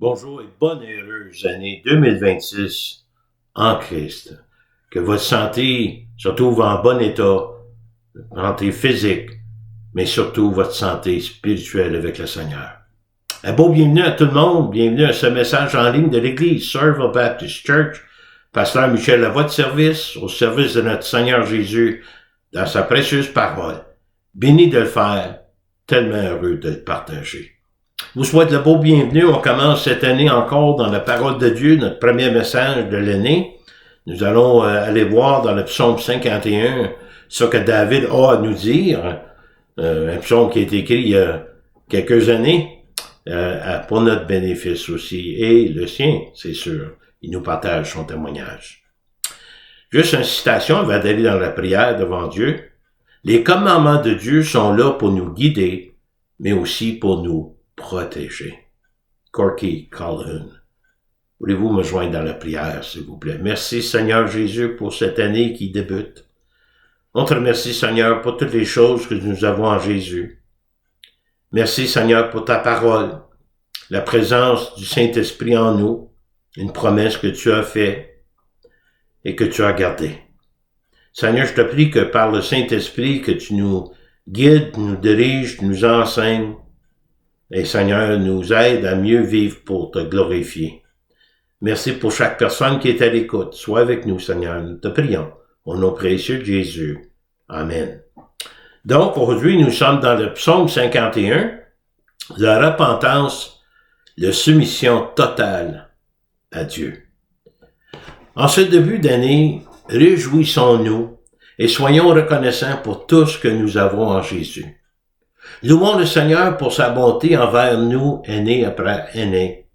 Bonjour et bonne et heureuse année 2026 en Christ. Que votre santé se trouve en bon état, santé physique, mais surtout votre santé spirituelle avec le Seigneur. Un beau bienvenue à tout le monde, bienvenue à ce message en ligne de l'Église Serve Baptist Church. Pasteur Michel à votre service, au service de notre Seigneur Jésus, dans sa précieuse parole. Béni de le faire, tellement heureux de le partager. Je vous souhaite le beau bienvenue. On commence cette année encore dans la parole de Dieu, notre premier message de l'année. Nous allons aller voir dans le psaume 51 ce que David a à nous dire. Un psaume qui a été écrit il y a quelques années pour notre bénéfice aussi. Et le sien, c'est sûr. Il nous partage son témoignage. Juste une citation avant d'aller dans la prière devant Dieu. Les commandements de Dieu sont là pour nous guider, mais aussi pour nous protéger. Corky Calhoun. Voulez-vous me joindre dans la prière, s'il vous plaît? Merci, Seigneur Jésus, pour cette année qui débute. On te remercie, Seigneur, pour toutes les choses que nous avons en Jésus. Merci, Seigneur, pour ta parole, la présence du Saint-Esprit en nous, une promesse que tu as faite et que tu as gardée. Seigneur, je te prie que par le Saint-Esprit, que tu nous guides, nous diriges, nous enseignes, et Seigneur, nous aide à mieux vivre pour te glorifier. Merci pour chaque personne qui est à l'écoute. Sois avec nous, Seigneur. Nous te prions. Au nom précieux de Jésus. Amen. Donc, aujourd'hui, nous sommes dans le psaume 51, la repentance, la soumission totale à Dieu. En ce début d'année, réjouissons-nous et soyons reconnaissants pour tout ce que nous avons en Jésus. Louons le Seigneur pour sa bonté envers nous, année après année.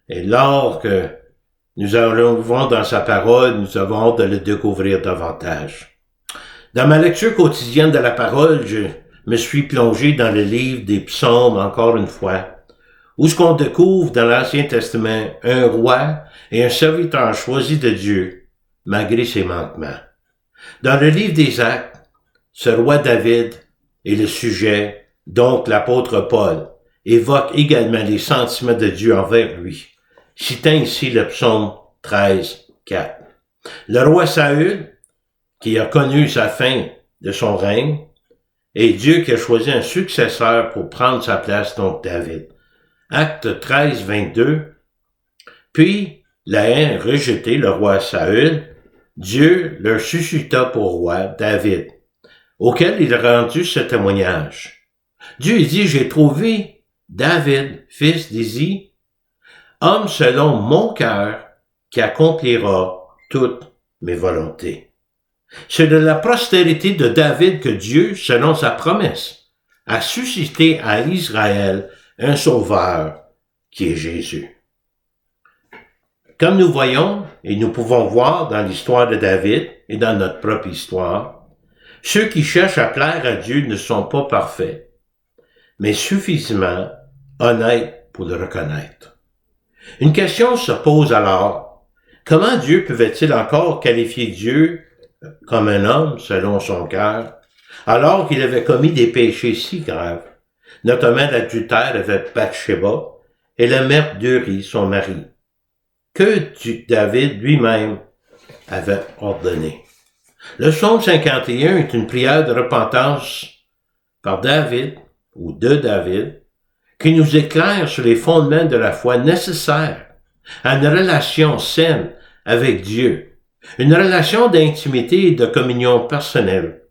Et lors que nous arrivons dans sa parole, nous avons hâte de le découvrir davantage. Dans ma lecture quotidienne de la parole, je me suis plongé dans le livre des psaumes encore une fois, où ce qu'on découvre dans l'Ancien Testament, un roi et un serviteur choisi de Dieu, malgré ses manquements. Dans le livre des Actes, ce roi David et le sujet, donc l'apôtre Paul, évoque également les sentiments de Dieu envers lui, citant ici le psaume 13, 4. Le roi Saül, qui a connu sa fin de son règne, et Dieu qui a choisi un successeur pour prendre sa place, donc David. Acte 13, 22. Puis, l'ayant rejeté, le roi Saül, Dieu leur suscita pour roi David, auquel il a rendu ce témoignage. Dieu dit, j'ai trouvé David, fils d'Isée, homme selon mon cœur, qui accomplira toutes mes volontés. C'est de la postérité de David que Dieu, selon sa promesse, a suscité à Israël un sauveur qui est Jésus. Comme nous voyons, et nous pouvons voir dans l'histoire de David et dans notre propre histoire, ceux qui cherchent à plaire à Dieu ne sont pas parfaits, mais suffisamment honnêtes pour le reconnaître. Une question se pose alors, comment Dieu pouvait-il encore qualifier Dieu comme un homme selon son cœur, alors qu'il avait commis des péchés si graves, notamment l'adultère avec Bathsheba et le meurtre d'Uri, son mari, que David lui-même avait ordonné. Le psaume 51 est une prière de repentance par David, ou de David, qui nous éclaire sur les fondements de la foi nécessaires à une relation saine avec Dieu, une relation d'intimité et de communion personnelle,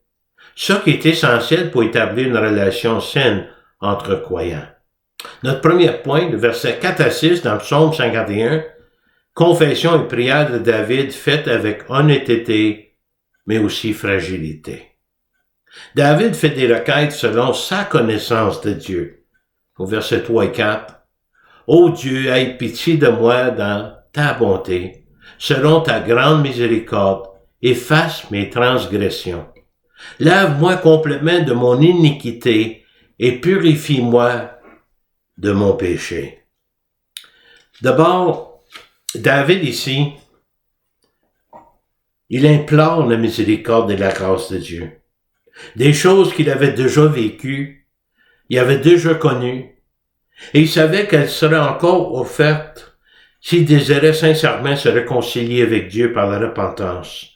ce qui est essentiel pour établir une relation saine entre croyants. Notre premier point, le verset 4 à 6 dans le psaume 51, confession et prière de David faite avec honnêteté, mais aussi fragilité. David fait des requêtes selon sa connaissance de Dieu. Au verset 3 et 4, « Ô Dieu, aie pitié de moi dans ta bonté, selon ta grande miséricorde, efface mes transgressions. Lave-moi complètement de mon iniquité et purifie-moi de mon péché. » D'abord, David ici, il implore la miséricorde et la grâce de Dieu. Des choses qu'il avait déjà vécues, il avait déjà connues, Et il savait qu'elle serait encore offerte s'il désirait sincèrement se réconcilier avec Dieu par la repentance.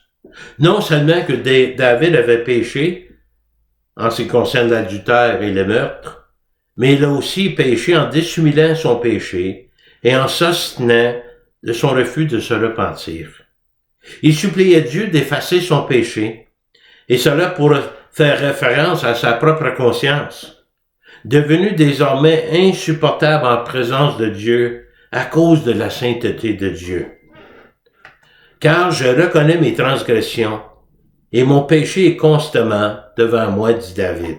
Non seulement que David avait péché en ce qui concerne l'adultère et le meurtre, mais il a aussi péché en dissimulant son péché et en s'ostinant de son refus de se repentir. Il suppliait Dieu d'effacer son péché, et cela pour faire référence à sa propre conscience, devenue désormais insupportable en présence de Dieu à cause de la sainteté de Dieu. Car je reconnais mes transgressions, et mon péché est constamment devant moi, dit David.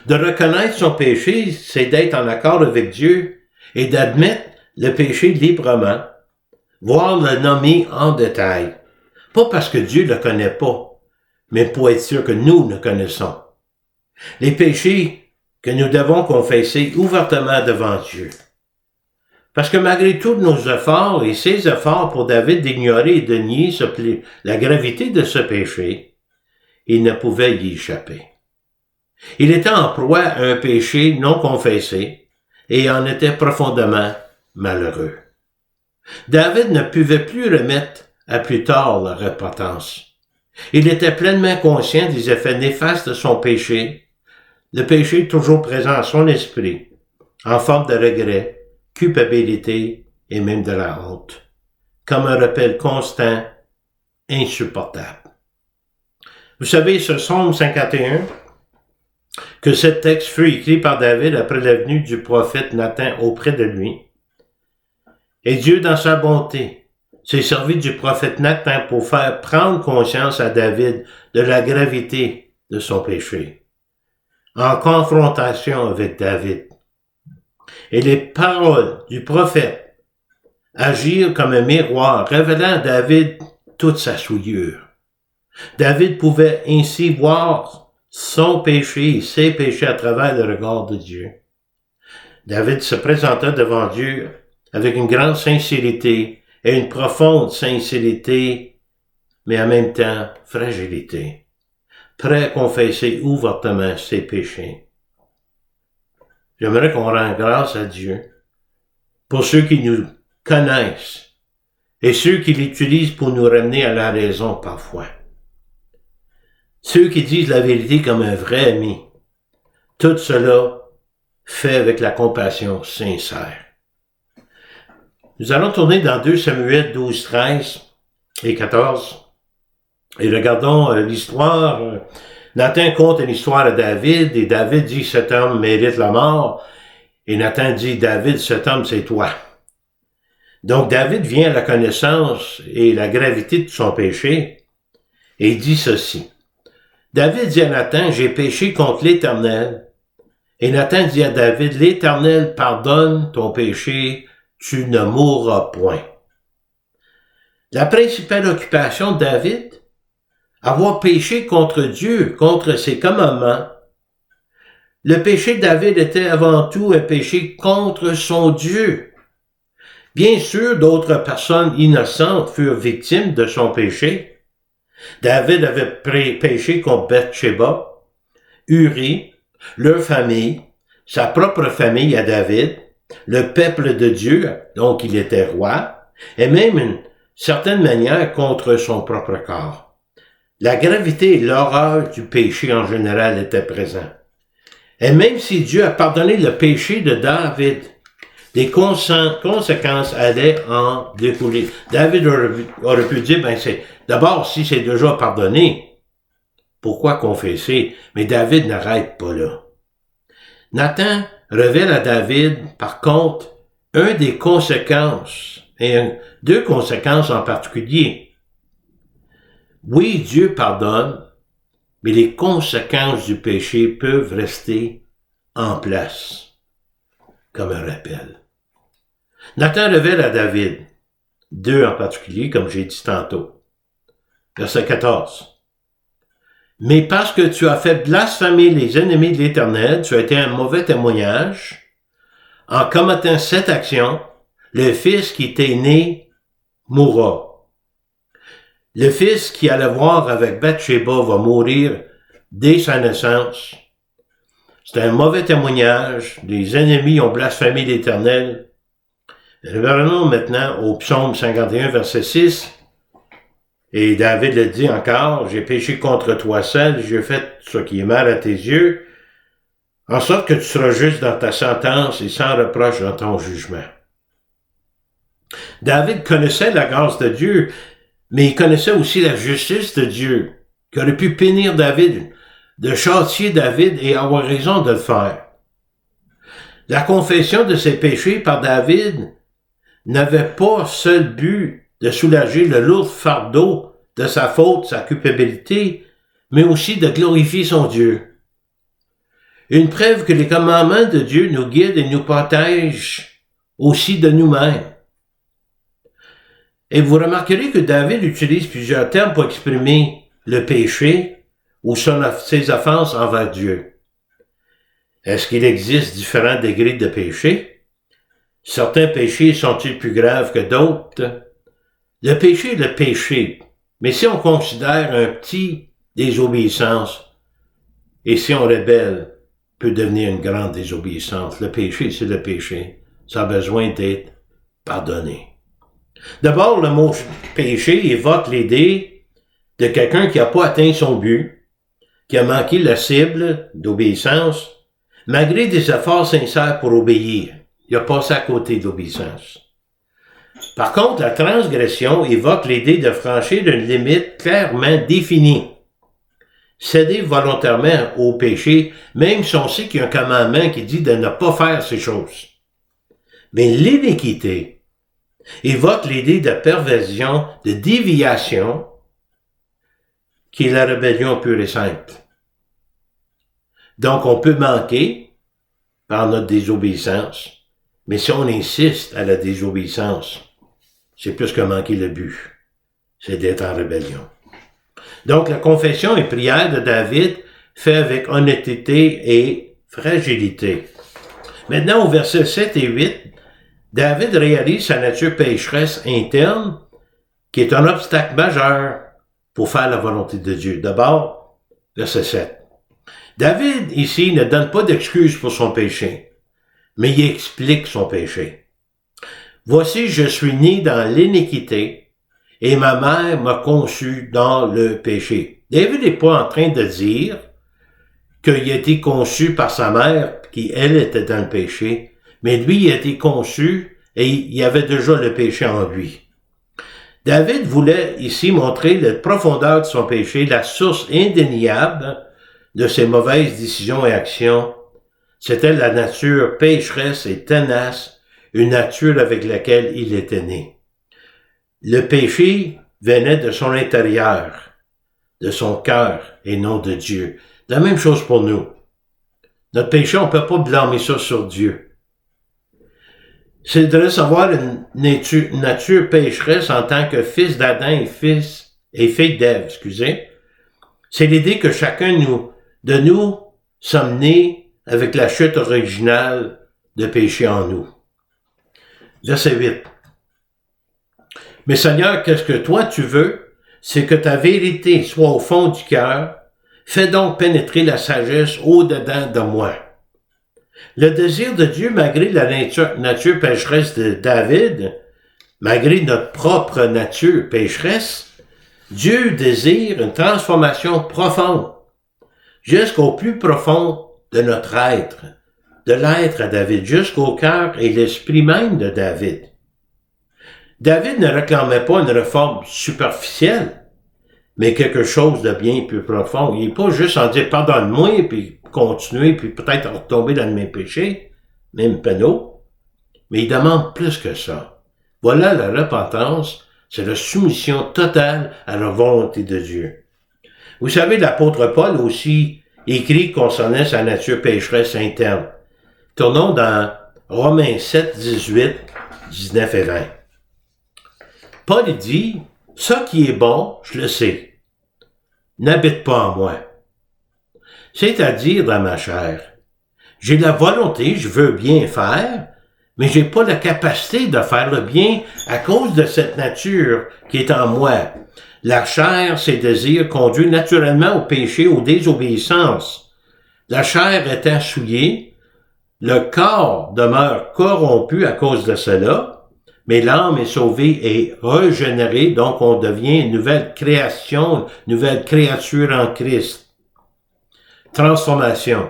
De reconnaître son péché, c'est d'être en accord avec Dieu et d'admettre le péché librement, voire le nommer en détail. Pas parce que Dieu ne le connaît pas, mais pour être sûr que nous le connaissons. Les péchés que nous devons confesser ouvertement devant Dieu. Parce que malgré tous nos efforts et ses efforts pour David d'ignorer et de nier la gravité de ce péché, il ne pouvait y échapper. Il était en proie à un péché non confessé et en était profondément malheureux. David ne pouvait plus remettre à plus tard la repentance. Il était pleinement conscient des effets néfastes de son péché, le péché toujours présent à son esprit, en forme de regret, culpabilité et même de la honte, comme un rappel constant, insupportable. Vous savez, ce psaume 51, que ce texte fut écrit par David après la venue du prophète Nathan auprès de lui. Et Dieu, dans sa bonté, s'est servi du prophète Nathan pour faire prendre conscience à David de la gravité de son péché, en confrontation avec David. Et les paroles du prophète agirent comme un miroir, révélant à David toute sa souillure. David pouvait ainsi voir son péché et ses péchés à travers le regard de Dieu. David se présenta devant Dieu avec une grande sincérité et une profonde sincérité, mais en même temps fragilité, prêt à confesser ouvertement ses péchés. J'aimerais qu'on rende grâce à Dieu pour ceux qui nous connaissent et ceux qui l'utilisent pour nous ramener à la raison parfois. Ceux qui disent la vérité comme un vrai ami. Tout cela fait avec la compassion sincère. Nous allons tourner dans 2 Samuel 12, 13 et 14 et regardons l'histoire. Nathan conte une histoire à David et David dit « Cet homme mérite la mort » et Nathan dit « David, cet homme c'est toi ». Donc David vient à la connaissance et la gravité de son péché et il dit ceci. David dit à Nathan « J'ai péché contre l'Éternel ». Et Nathan dit à David « L'Éternel pardonne ton péché, tu ne mourras point ». La principale occupation de David, avoir péché contre Dieu, contre ses commandements. Le péché de David était avant tout un péché contre son Dieu. Bien sûr, d'autres personnes innocentes furent victimes de son péché. David avait péché contre Bathsheba, Uri, leur famille, sa propre famille à David, le peuple de Dieu, donc il était roi, et même d'une certaine manière contre son propre corps. La gravité et l'horreur du péché en général étaient présents. Et même si Dieu a pardonné le péché de David, des conséquences allaient en découler. David aurait pu dire, d'abord, si c'est déjà pardonné, pourquoi confesser? Mais David n'arrête pas là. Nathan révèle à David, par contre, deux conséquences en particulier. Oui, Dieu pardonne, mais les conséquences du péché peuvent rester en place, comme un rappel. Nathan révèle à David, deux en particulier, comme j'ai dit tantôt. Verset 14. Mais parce que tu as fait blasphémer les ennemis de l'Éternel, tu as été un mauvais témoignage. En commettant cette action, le fils qui t'est né mourra. Le fils qui allait voir avec Bathsheba va mourir dès sa naissance. C'est un mauvais témoignage. Les ennemis ont blasphémé l'Éternel. Revenons maintenant au psaume 51, verset 6. Et David le dit encore, « J'ai péché contre toi seul, j'ai fait ce qui est mal à tes yeux, en sorte que tu seras juste dans ta sentence et sans reproche dans ton jugement. » David connaissait la grâce de Dieu, mais il connaissait aussi la justice de Dieu, qui aurait pu punir David, de châtier David et avoir raison de le faire. La confession de ses péchés par David n'avait pas seul but de soulager le lourd fardeau de sa faute, sa culpabilité, mais aussi de glorifier son Dieu. Une preuve que les commandements de Dieu nous guident et nous protègent aussi de nous-mêmes. Et vous remarquerez que David utilise plusieurs termes pour exprimer le péché ou ses offenses envers Dieu. Est-ce qu'il existe différents degrés de péché? Certains péchés sont-ils plus graves que d'autres? Le péché est le péché, mais si on considère un petit désobéissance, et si on rebelle, peut devenir une grande désobéissance. Le péché, c'est le péché. Ça a besoin d'être pardonné. D'abord, le mot péché évoque l'idée de quelqu'un qui n'a pas atteint son but, qui a manqué la cible d'obéissance, malgré des efforts sincères pour obéir. Il a passé à côté de l'obéissance. Par contre, la transgression évoque l'idée de franchir une limite clairement définie. Céder volontairement au péché, même si on sait qu'il y a un commandement qui dit de ne pas faire ces choses. Mais l'iniquité évoque l'idée de perversion, de déviation, qui est la rébellion pure et simple. Donc, on peut manquer par notre désobéissance, mais si on insiste à la désobéissance, c'est plus que manquer le but. C'est d'être en rébellion. Donc, la confession et prière de David fait avec honnêteté et fragilité. Maintenant, au verset 7 et 8, David réalise sa nature pécheresse interne, qui est un obstacle majeur pour faire la volonté de Dieu. D'abord, verset 7. David, ici, ne donne pas d'excuses pour son péché, mais il explique son péché. « Voici, je suis né dans l'iniquité, et ma mère m'a conçu dans le péché. » David n'est pas en train de dire qu'il a été conçu par sa mère, qui, elle, était dans le péché, mais lui, il a été conçu et il y avait déjà le péché en lui. David voulait ici montrer la profondeur de son péché, la source indéniable de ses mauvaises décisions et actions. C'était la nature pécheresse et tenace, une nature avec laquelle il était né. Le péché venait de son intérieur, de son cœur et non de Dieu. La même chose pour nous. Notre péché, on ne peut pas blâmer ça sur Dieu. C'est de recevoir une nature pécheresse en tant que fils d'Adam et fille d'Ève, C'est l'idée que chacun de nous sommes nés avec la chute originale de péché en nous. Verset 8. Mais Seigneur, qu'est-ce que toi tu veux? C'est que ta vérité soit au fond du cœur. Fais donc pénétrer la sagesse au-dedans de moi. Le désir de Dieu, malgré la nature pécheresse de David, malgré notre propre nature pécheresse, Dieu désire une transformation profonde, jusqu'au plus profond de notre être, de l'être à David, jusqu'au cœur et l'esprit même de David. David ne réclamait pas une réforme superficielle, mais quelque chose de bien plus profond. Il n'est pas juste en dire « pardonne-moi » puis continuer, puis peut-être retomber dans mes péchés, même pénaux, mais il demande plus que ça. Voilà la repentance, c'est la soumission totale à la volonté de Dieu. Vous savez, l'apôtre Paul aussi écrit concernant sa nature pécheresse interne. Tournons dans Romains 7, 18, 19 et 20. Paul dit, « Ce qui est bon, je le sais, n'habite pas en moi. C'est-à-dire dans ma chair. J'ai la volonté, je veux bien faire, mais j'ai pas la capacité de faire le bien à cause de cette nature qui est en moi. La chair, ses désirs conduisent naturellement au péché, aux désobéissances. La chair étant souillée, le corps demeure corrompu à cause de cela, mais l'âme est sauvée et régénérée, donc on devient une nouvelle création, une nouvelle créature en Christ. Transformation.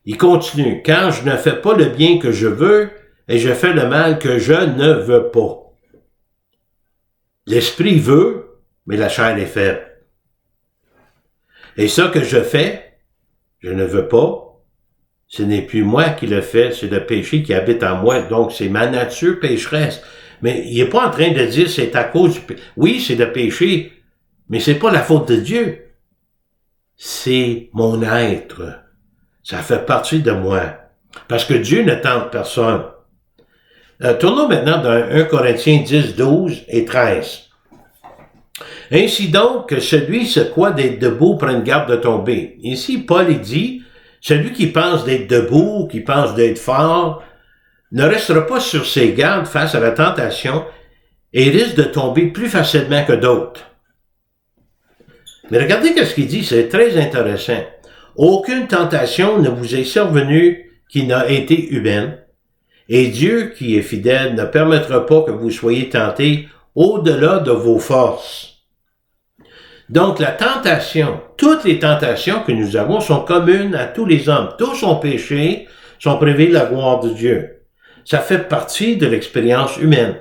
Il continue. Quand je ne fais pas le bien que je veux, et je fais le mal que je ne veux pas. L'esprit veut, mais la chair est faible. Et ça que je fais, je ne veux pas, ce n'est plus moi qui le fais, c'est le péché qui habite en moi. Donc, c'est ma nature pécheresse. Mais il n'est pas en train de dire c'est à cause du péché. Oui, c'est le péché, mais c'est pas la faute de Dieu. C'est mon être. Ça fait partie de moi. Parce que Dieu ne tente personne. Tournons maintenant dans 1 Corinthiens 10, 12 et 13. Ainsi donc, que celui se croit d'être debout prenne garde de tomber. Ici, Paul dit, celui qui pense d'être debout, qui pense d'être fort, ne restera pas sur ses gardes face à la tentation et risque de tomber plus facilement que d'autres. Mais regardez ce qu'il dit, c'est très intéressant. Aucune tentation ne vous est survenue qui n'a été humaine, et Dieu, qui est fidèle, ne permettra pas que vous soyez tentés au-delà de vos forces. Donc la tentation, toutes les tentations que nous avons sont communes à tous les hommes. Tous ont péché, sont privés de la gloire de Dieu. Ça fait partie de l'expérience humaine.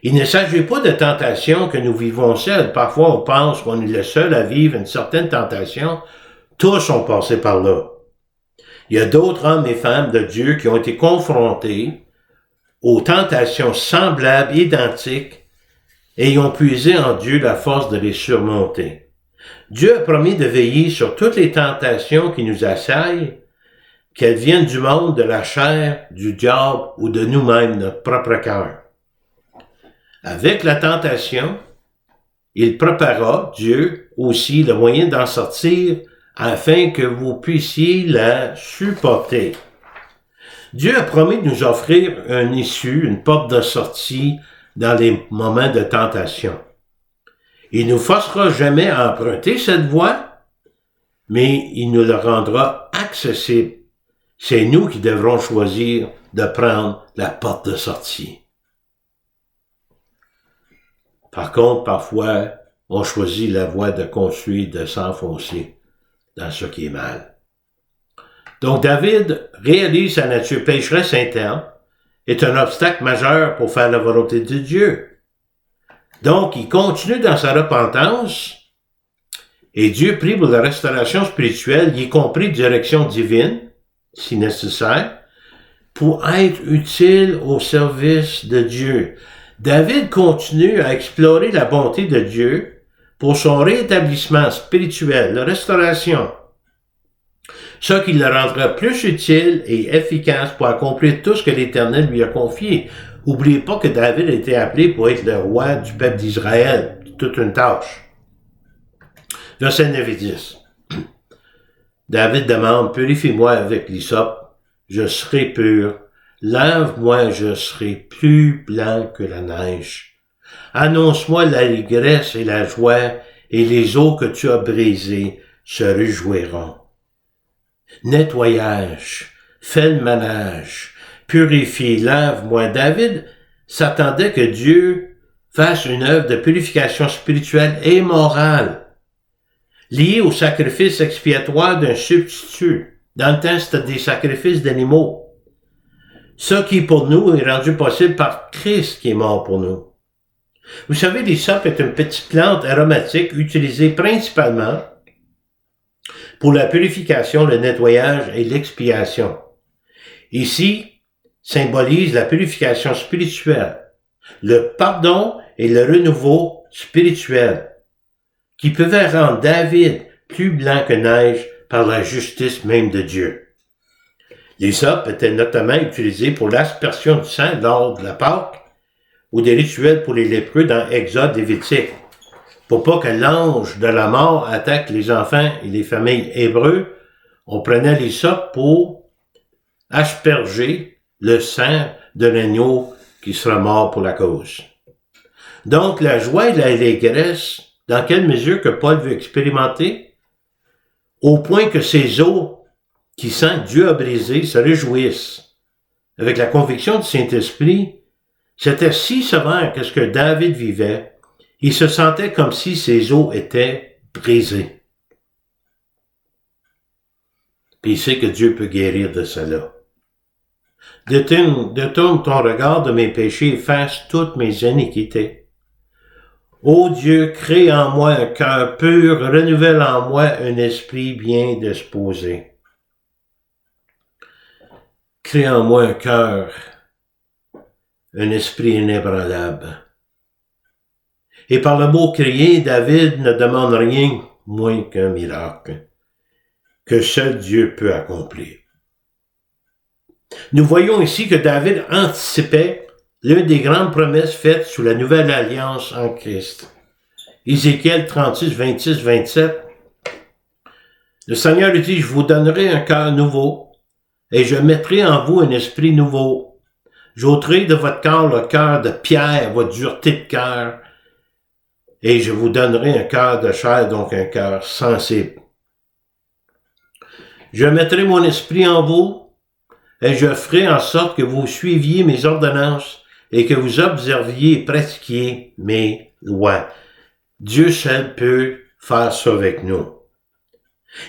Il ne s'agit pas de tentation que nous vivons seuls. Parfois, on pense qu'on est le seul à vivre une certaine tentation. Tous ont passé par là. Il y a d'autres hommes et femmes de Dieu qui ont été confrontés aux tentations semblables, identiques, et ils ont puisé en Dieu la force de les surmonter. Dieu a promis de veiller sur toutes les tentations qui nous assaillent, qu'elles viennent du monde, de la chair, du diable ou de nous-mêmes, notre propre cœur. Avec la tentation, il préparera, Dieu, aussi le moyen d'en sortir afin que vous puissiez la supporter. Dieu a promis de nous offrir une issue, une porte de sortie dans les moments de tentation. Il ne nous forcera jamais à emprunter cette voie, mais il nous la rendra accessible. C'est nous qui devrons choisir de prendre la porte de sortie. Par contre, parfois, on choisit la voie de construire, de s'enfoncer dans ce qui est mal. Donc, David réalise sa nature pécheresse interne, est un obstacle majeur pour faire la volonté de Dieu. Donc, il continue dans sa repentance, et Dieu prie pour la restauration spirituelle, y compris direction divine, si nécessaire, pour être utile au service de Dieu. David continue à explorer la bonté de Dieu pour son rétablissement spirituel, la restauration, ce qui le rendra plus utile et efficace pour accomplir tout ce que l'Éternel lui a confié. N'oubliez pas que David a été appelé pour être le roi du peuple d'Israël, toute une tâche. Verset 9 et 10. David demande, purifie-moi avec l'hysope, je serai pur. Lave-moi, je serai plus blanc que la neige. Annonce-moi l'allégresse et la joie, et les eaux que tu as brisées se réjouiront. Nettoyage, fais le ménage, purifie, lave-moi. David s'attendait que Dieu fasse une œuvre de purification spirituelle et morale, liée au sacrifice expiatoire d'un substitut. Dans le temps, c'était des sacrifices d'animaux. Ce qui, pour nous, est rendu possible par Christ qui est mort pour nous. Vous savez, l'hysope est une petite plante aromatique utilisée principalement pour la purification, le nettoyage et l'expiation. Ici, symbolise la purification spirituelle, le pardon et le renouveau spirituel, qui pouvaient rendre David plus blanc que neige par la justice même de Dieu. L'hysope était notamment utilisé pour l'aspersion du sang lors de la Pâque ou des rituels pour les lépreux dans Exode lévitique, pour pas que l'ange de la mort attaque les enfants et les familles hébreux. On prenait l'hysope pour asperger le sang de l'agneau qui sera mort pour la cause. Donc, la joie et l'allégresse, dans quelle mesure que Paul veut expérimenter? au point que ces os qui sentent Dieu a brisé se réjouissent. Avec la conviction du Saint-Esprit, c'était si sévère que ce que David vivait, il se sentait comme si ses os étaient brisés. Puis il sait que Dieu peut guérir de cela. Détourne ton regard de mes péchés, efface toutes mes iniquités. Ô Dieu, crée en moi un cœur pur, renouvelle en moi un esprit bien disposé. Crée en moi un cœur, un esprit inébranlable. Et par le mot crier, David ne demande rien moins qu'un miracle que seul Dieu peut accomplir. Nous voyons ici que David anticipait l'une des grandes promesses faites sous la nouvelle alliance en Christ. Ézéchiel 36, 26, 27. Le Seigneur lui dit, je vous donnerai un cœur nouveau et je mettrai en vous un esprit nouveau. J'ôterai de votre corps le cœur de pierre, votre dureté de cœur, et je vous donnerai un cœur de chair, donc un cœur sensible. Je mettrai mon esprit en vous et je ferai en sorte que vous suiviez mes ordonnances et que vous observiez et pratiquiez mes lois. Dieu seul peut faire ça avec nous.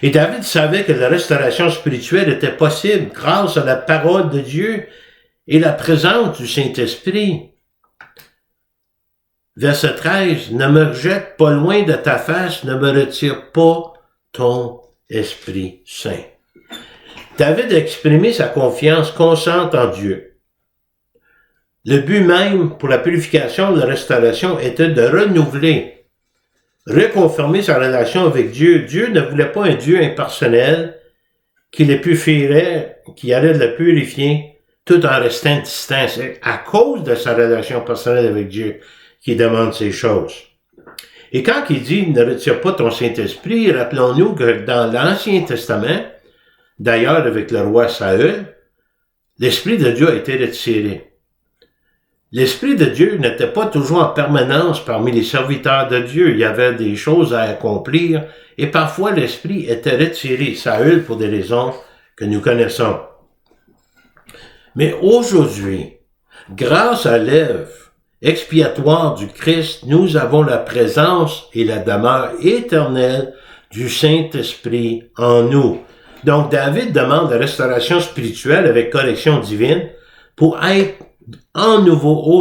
Et David savait que la restauration spirituelle était possible grâce à la parole de Dieu et la présence du Saint-Esprit. Verset 13, ne me rejette pas loin de ta face, ne me retire pas ton Esprit Saint. David a exprimé sa confiance constante en Dieu. Le but même pour la purification de la restauration était de renouveler, reconfirmer sa relation avec Dieu. Dieu ne voulait pas un Dieu impersonnel qui le purifierait, qui allait le purifier tout en restant distant. C'est à cause de sa relation personnelle avec Dieu qu'il demande ces choses. Et quand il dit « ne retire pas ton Saint-Esprit », rappelons-nous que dans l'Ancien Testament, d'ailleurs avec le roi Saül, l'Esprit de Dieu a été retiré. L'Esprit de Dieu n'était pas toujours en permanence parmi les serviteurs de Dieu. Il y avait des choses à accomplir et parfois l'Esprit était retiré. Saül pour des raisons que nous connaissons. Mais aujourd'hui, grâce à l'œuvre expiatoire du Christ, nous avons la présence et la demeure éternelle du Saint-Esprit en nous. Donc, David demande la restauration spirituelle avec correction divine pour être au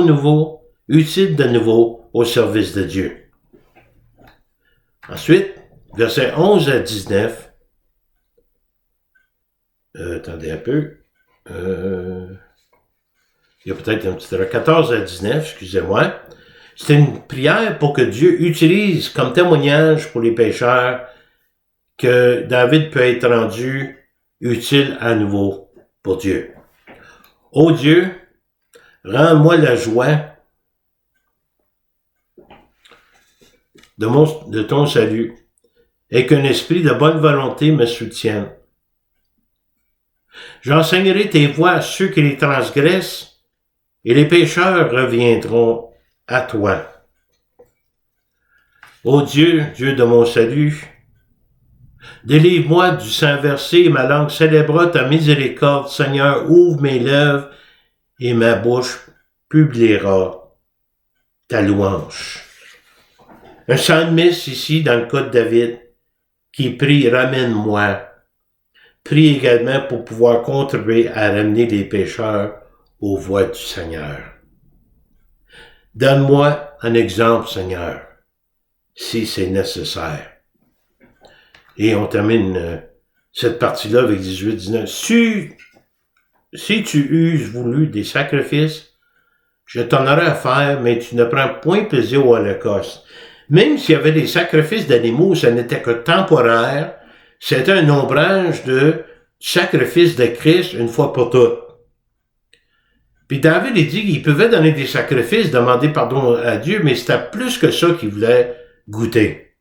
nouveau, utile de nouveau au service de Dieu. Ensuite, versets 11 à 19. Attendez un peu. Il y a peut-être un petit 14 à 19, excusez-moi. C'est une prière pour que Dieu utilise comme témoignage pour les pécheurs que David peut être rendu utile à nouveau pour Dieu. Ô Dieu, rends-moi la joie de ton salut et qu'un esprit de bonne volonté me soutienne. J'enseignerai tes voies à ceux qui les transgressent et les pécheurs reviendront à toi. Ô Dieu, Dieu de mon salut, délivre-moi du sang versé et ma langue célébrera ta miséricorde. Seigneur, ouvre mes lèvres et ma bouche publiera ta louange. Un psalmiste ici, dans le cas de David, qui prie « Ramène-moi », prie également pour pouvoir contribuer à ramener les pécheurs aux voies du Seigneur. Donne-moi un exemple, Seigneur, si c'est nécessaire. Et on termine cette partie-là avec 18-19. Si tu eusses voulu des sacrifices, je t'en aurais à faire, mais tu ne prends point plaisir au holocauste. Même s'il y avait des sacrifices d'animaux, ça n'était que temporaire. C'était un ombrage de sacrifice de Christ une fois pour toutes. Puis David, il dit qu'il pouvait donner des sacrifices, demander pardon à Dieu, mais c'était plus que ça qu'il voulait goûter.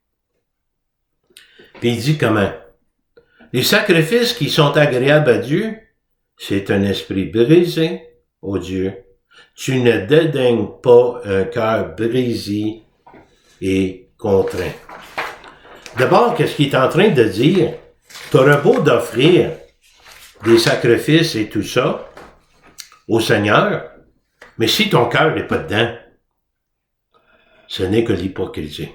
Puis il dit comment? Les sacrifices qui sont agréables à Dieu, c'est un esprit brisé, ô Dieu. Tu ne dédaignes pas un cœur brisé et contraint. D'abord, qu'est-ce qu'il est en train de dire? T'auras beau d'offrir des sacrifices et tout ça au Seigneur, mais si ton cœur n'est pas dedans, ce n'est que l'hypocrisie.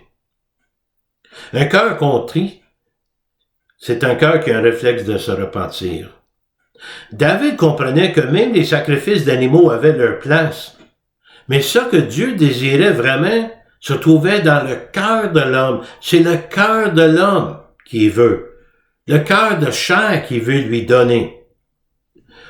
Un cœur contrit, c'est un cœur qui a un réflexe de se repentir. David comprenait que même les sacrifices d'animaux avaient leur place, mais ce que Dieu désirait vraiment se trouvait dans le cœur de l'homme. C'est le cœur de l'homme qui veut, le cœur de chair qui veut lui donner.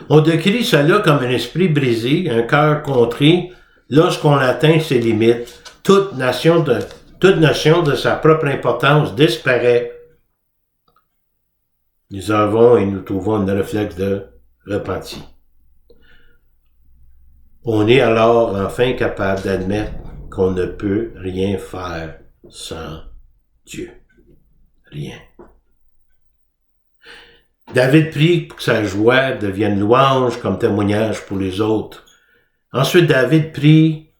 On décrit cela comme un esprit brisé, un cœur contrit, lorsqu'on atteint ses limites. Toute notion de sa propre importance disparaît. Nous avons et nous trouvons un réflexe de repenti. On est alors enfin capable d'admettre qu'on ne peut rien faire sans Dieu. Rien. David prie pour que sa joie devienne louange comme témoignage pour les autres. Ensuite, David prie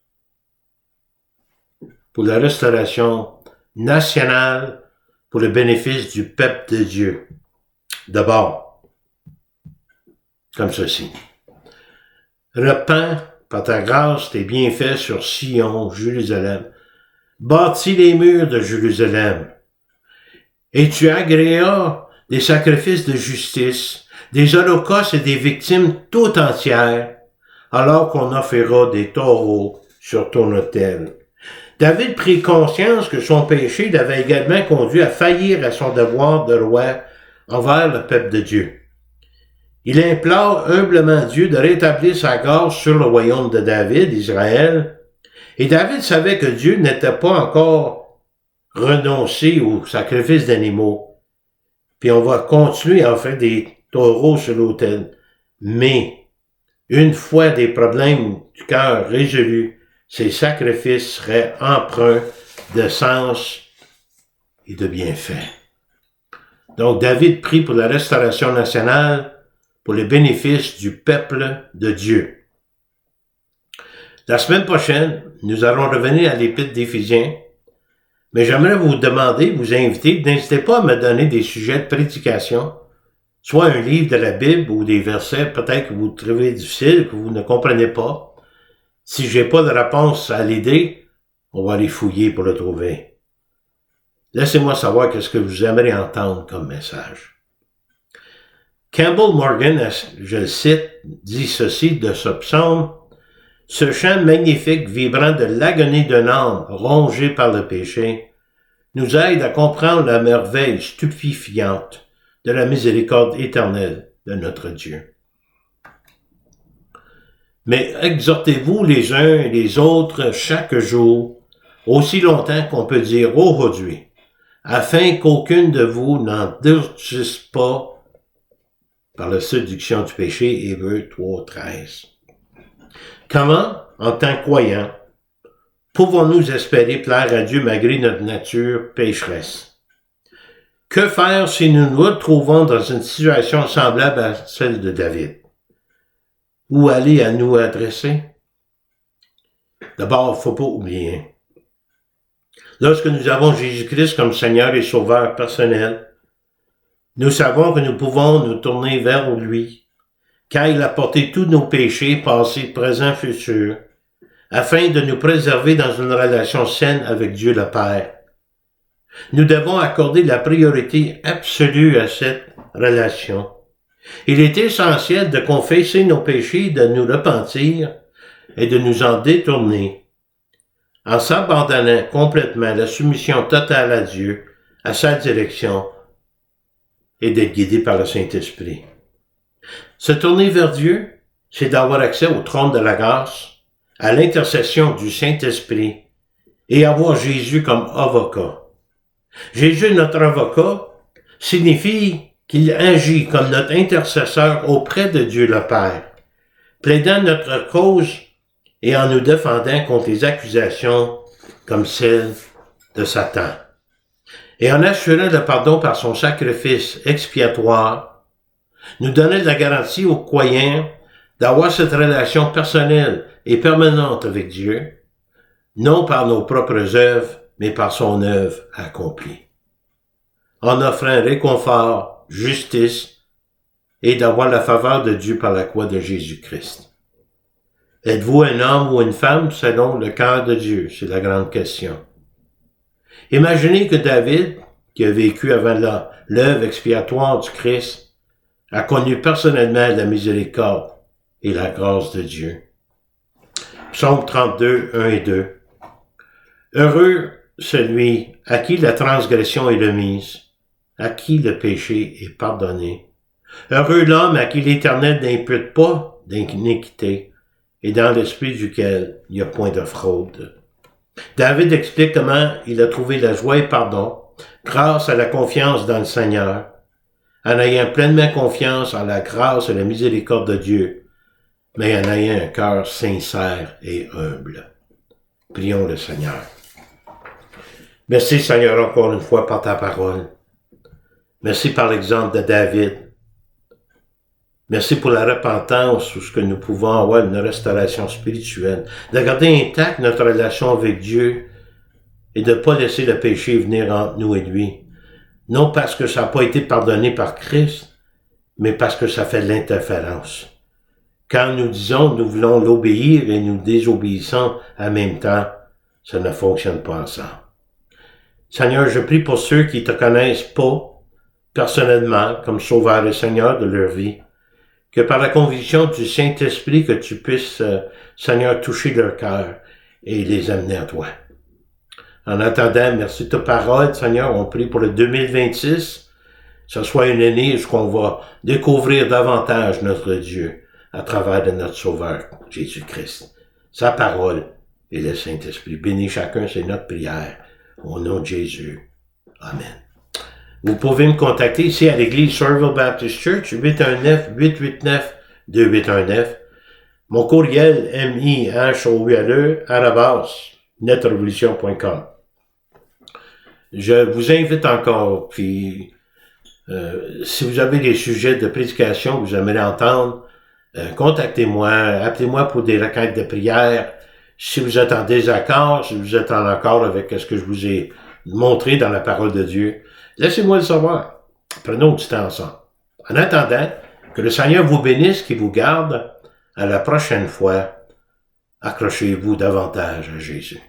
pour la restauration nationale pour le bénéfice du peuple de Dieu. D'abord, comme ceci. Repens par ta grâce tes bienfaits sur Sion, Jérusalem. Bâtis les murs de Jérusalem. Et tu agréas des sacrifices de justice, des holocaustes et des victimes tout entières, alors qu'on offrira des taureaux sur ton autel. David prit conscience que son péché l'avait également conduit à faillir à son devoir de roi envers le peuple de Dieu. Il implore humblement Dieu de rétablir sa grâce sur le royaume de David, Israël, et David savait que Dieu n'était pas encore renoncé au sacrifice d'animaux. Puis on va continuer à offrir des taureaux sur l'autel. Mais, une fois des problèmes du cœur résolus, ces sacrifices seraient empreints de sens et de bienfaits. Donc, David prie pour la restauration nationale, pour le bénéfice du peuple de Dieu. La semaine prochaine, nous allons revenir à l'Épître d'Éphésiens, mais j'aimerais vous demander, vous inviter, n'hésitez pas à me donner des sujets de prédication, soit un livre de la Bible ou des versets peut-être que vous trouvez difficiles, que vous ne comprenez pas. Si j'ai pas de réponse à l'idée, on va aller fouiller pour le trouver. Laissez-moi savoir qu'est-ce que vous aimeriez entendre comme message. Campbell Morgan, je le cite, dit ceci de ce psaume: « Ce chant magnifique vibrant de l'agonie d'un âme rongée par le péché nous aide à comprendre la merveille stupéfiante de la miséricorde éternelle de notre Dieu. » Mais exhortez-vous les uns et les autres chaque jour, aussi longtemps qu'on peut dire aujourd'hui, afin qu'aucune de vous n'endurcisse pas par la séduction du péché, Hébreux 3:13. Comment, en tant que croyants, pouvons-nous espérer plaire à Dieu malgré notre nature pécheresse? Que faire si nous nous retrouvons dans une situation semblable à celle de David? Où aller à nous adresser? D'abord, il ne faut pas oublier. Lorsque nous avons Jésus-Christ comme Seigneur et Sauveur personnel, nous savons que nous pouvons nous tourner vers lui, car il a porté tous nos péchés, passés, présents, futurs, afin de nous préserver dans une relation saine avec Dieu le Père. Nous devons accorder la priorité absolue à cette relation. Il est essentiel de confesser nos péchés, de nous repentir et de nous en détourner, en s'abandonnant complètement à la soumission totale à Dieu, à sa direction, et d'être guidé par le Saint-Esprit. Se tourner vers Dieu, c'est d'avoir accès au trône de la grâce, à l'intercession du Saint-Esprit, et avoir Jésus comme avocat. Jésus, notre avocat, signifie qu'il agit comme notre intercesseur auprès de Dieu le Père, plaidant notre cause et en nous défendant contre les accusations comme celles de Satan. Et en assurant le pardon par son sacrifice expiatoire, nous donnait la garantie aux croyants d'avoir cette relation personnelle et permanente avec Dieu, non par nos propres œuvres, mais par son œuvre accomplie. En offrant réconfort, justice et d'avoir la faveur de Dieu par la croix de Jésus-Christ. Êtes-vous un homme ou une femme selon le cœur de Dieu? C'est la grande question. Imaginez que David, qui a vécu avant l'œuvre expiatoire du Christ, a connu personnellement la miséricorde et la grâce de Dieu. Psaume 32, 1 et 2. Heureux celui à qui la transgression est remise, à qui le péché est pardonné. Heureux l'homme à qui l'Éternel n'impute pas d'iniquité et dans l'esprit duquel il n'y a point de fraude. David explique comment il a trouvé la joie et pardon grâce à la confiance dans le Seigneur, en ayant pleinement confiance en la grâce et la miséricorde de Dieu, mais en ayant un cœur sincère et humble. Prions le Seigneur. Merci Seigneur encore une fois par ta parole. Merci par l'exemple de David. Merci pour la repentance, ou ce que nous pouvons avoir une restauration spirituelle, de garder intacte notre relation avec Dieu et de ne pas laisser le péché venir entre nous et lui. Non parce que ça n'a pas été pardonné par Christ, mais parce que ça fait de l'interférence. Quand nous disons nous voulons l'obéir et nous désobéissons en même temps, ça ne fonctionne pas ensemble. Seigneur, je prie pour ceux qui te connaissent pas personnellement comme Sauveur et Seigneur de leur vie, que par la conviction du Saint-Esprit que tu puisses, Seigneur, toucher leur cœur et les amener à toi. En attendant, merci de ta parole, Seigneur, on prie pour le 2026, que ce soit une année où on va découvrir davantage notre Dieu à travers de notre Sauveur, Jésus-Christ. Sa parole et le Saint-Esprit. Bénis chacun, c'est notre prière. Au nom de Jésus. Amen. Vous pouvez me contacter ici à l'église Somerville Baptist Church, 819-889-2819. Mon courriel, mihoule@netrevolution.com. Je vous invite encore, puis si vous avez des sujets de prédication que vous aimeriez entendre, contactez-moi, appelez-moi pour des requêtes de prière. Si vous êtes en désaccord, si vous êtes en accord avec ce que je vous ai montré dans la parole de Dieu, laissez-moi le savoir. Prenons du temps ensemble. En attendant, que le Seigneur vous bénisse, qu'il vous garde. À la prochaine fois, accrochez-vous davantage à Jésus.